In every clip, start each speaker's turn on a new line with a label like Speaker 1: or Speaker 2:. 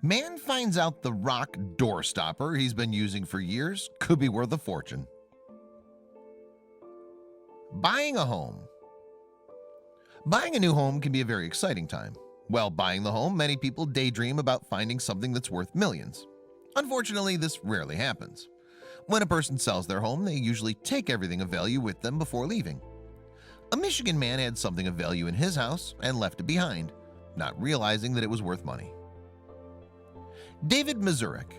Speaker 1: Man finds out the rock doorstopper he's been using for years could be worth a fortune. Buying a home. Buying a new home can be a very exciting time. While buying the home, many people daydream about finding something that's worth millions. Unfortunately, this rarely happens. When a person sells their home, they usually take everything of value with them before leaving. A Michigan man had something of value in his house and left it behind, not realizing that it was worth money. David Mazurek.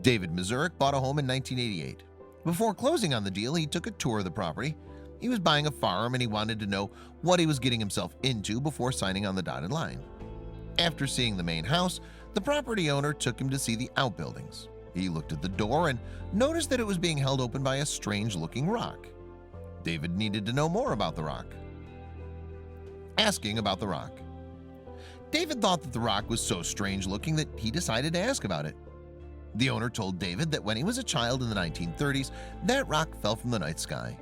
Speaker 1: David Mazurek bought a home in 1988. Before closing on the deal, he took a tour of the property. He was buying a farm and he wanted to know what he was getting himself into before signing on the dotted line. After seeing the main house, the property owner took him to see the outbuildings. He looked at the door and noticed that it was being held open by a strange-looking rock. David needed to know more about the rock. Asking about the rock. David thought that the rock was so strange-looking that he decided to ask about it. The owner told David that when he was a child in the 1930s, that rock fell from the night sky.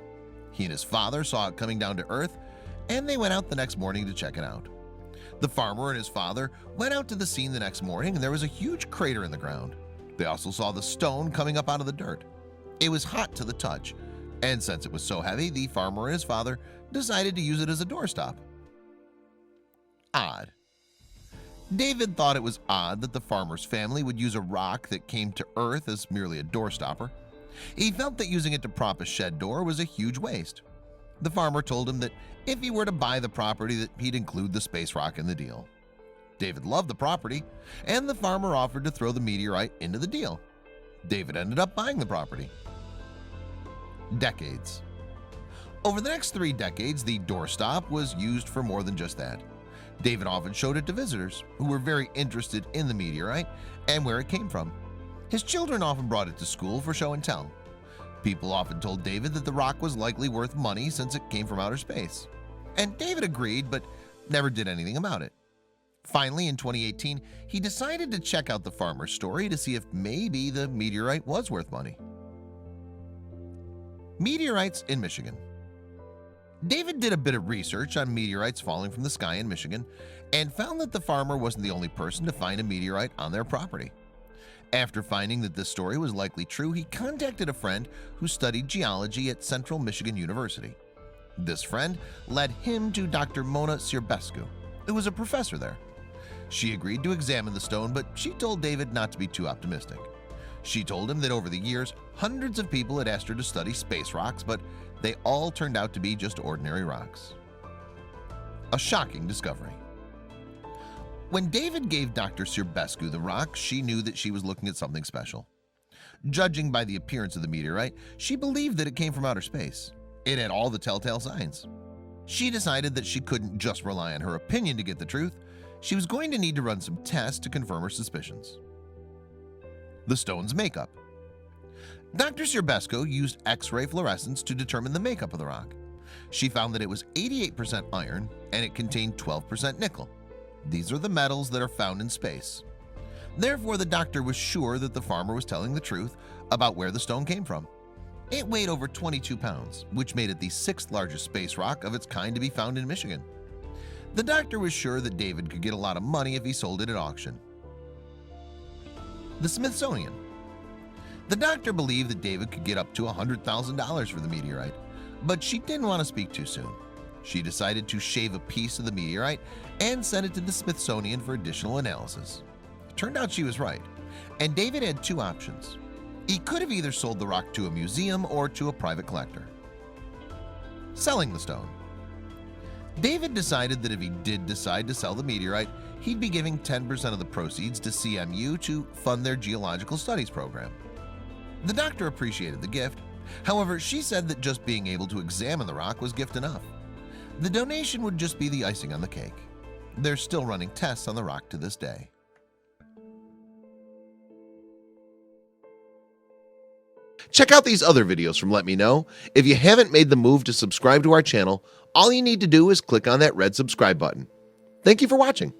Speaker 1: He and his father saw it coming down to earth, and they went out the next morning to check it out. The farmer and his father went out to the scene the next morning, and there was a huge crater in the ground. They also saw the stone coming up out of the dirt. It was hot to the touch, and since it was so heavy, the farmer and his father decided to use it as a doorstop. Odd. David thought it was odd that the farmer's family would use a rock that came to earth as merely a doorstopper. He felt that using it to prop a shed door was a huge waste. The farmer told him that if he were to buy the property that he'd include the space rock in the deal. David loved the property, and the farmer offered to throw the meteorite into the deal. David ended up buying the property. Decades. Over the next 3 decades, the doorstop was used for more than just that. David often showed it to visitors who were very interested in the meteorite and where it came from. His children often brought it to school for show and tell. People often told David that the rock was likely worth money since it came from outer space. And David agreed, but never did anything about it. Finally, in 2018, he decided to check out the farmer's story to see if maybe the meteorite was worth money. Meteorites in Michigan. David did a bit of research on meteorites falling from the sky in Michigan and found that the farmer wasn't the only person to find a meteorite on their property. After finding that this story was likely true, he contacted a friend who studied geology at Central Michigan University. This friend led him to Dr. Mona Sierbescu, who was a professor there. She agreed to examine the stone, but she told David not to be too optimistic. She told him that over the years, hundreds of people had asked her to study space rocks, but they all turned out to be just ordinary rocks. A shocking discovery. When David gave Dr. Sierbescu the rock, she knew that she was looking at something special. Judging by the appearance of the meteorite, she believed that it came from outer space. It had all the telltale signs. She decided that she couldn't just rely on her opinion to get the truth. She was going to need to run some tests to confirm her suspicions. The stone's makeup. Dr. Sierbescu used X-ray fluorescence to determine the makeup of the rock. She found that it was 88% iron and it contained 12% nickel. These are the metals that are found in space. Therefore, the doctor was sure that the farmer was telling the truth about where the stone came from. It weighed over 22 pounds, which made it the 6th largest space rock of its kind to be found in Michigan. The doctor was sure that David could get a lot of money if he sold it at auction. The Smithsonian. The doctor believed that David could get up to $100,000 for the meteorite, but she didn't want to speak too soon. She decided to shave a piece of the meteorite and send it to the Smithsonian for additional analysis. It turned out she was right, and David had 2 options. He could have either sold the rock to a museum or to a private collector. Selling the stone. David decided that if he did decide to sell the meteorite, he'd be giving 10% of the proceeds to CMU to fund their geological studies program. The doctor appreciated the gift. However, she said that just being able to examine the rock was gift enough. The donation would just be the icing on the cake. They're still running tests on the rock to this day. Check out these other videos from Let Me Know. If you haven't made the move to subscribe to our channel, all you need to do is click on that red subscribe button. Thank you for watching.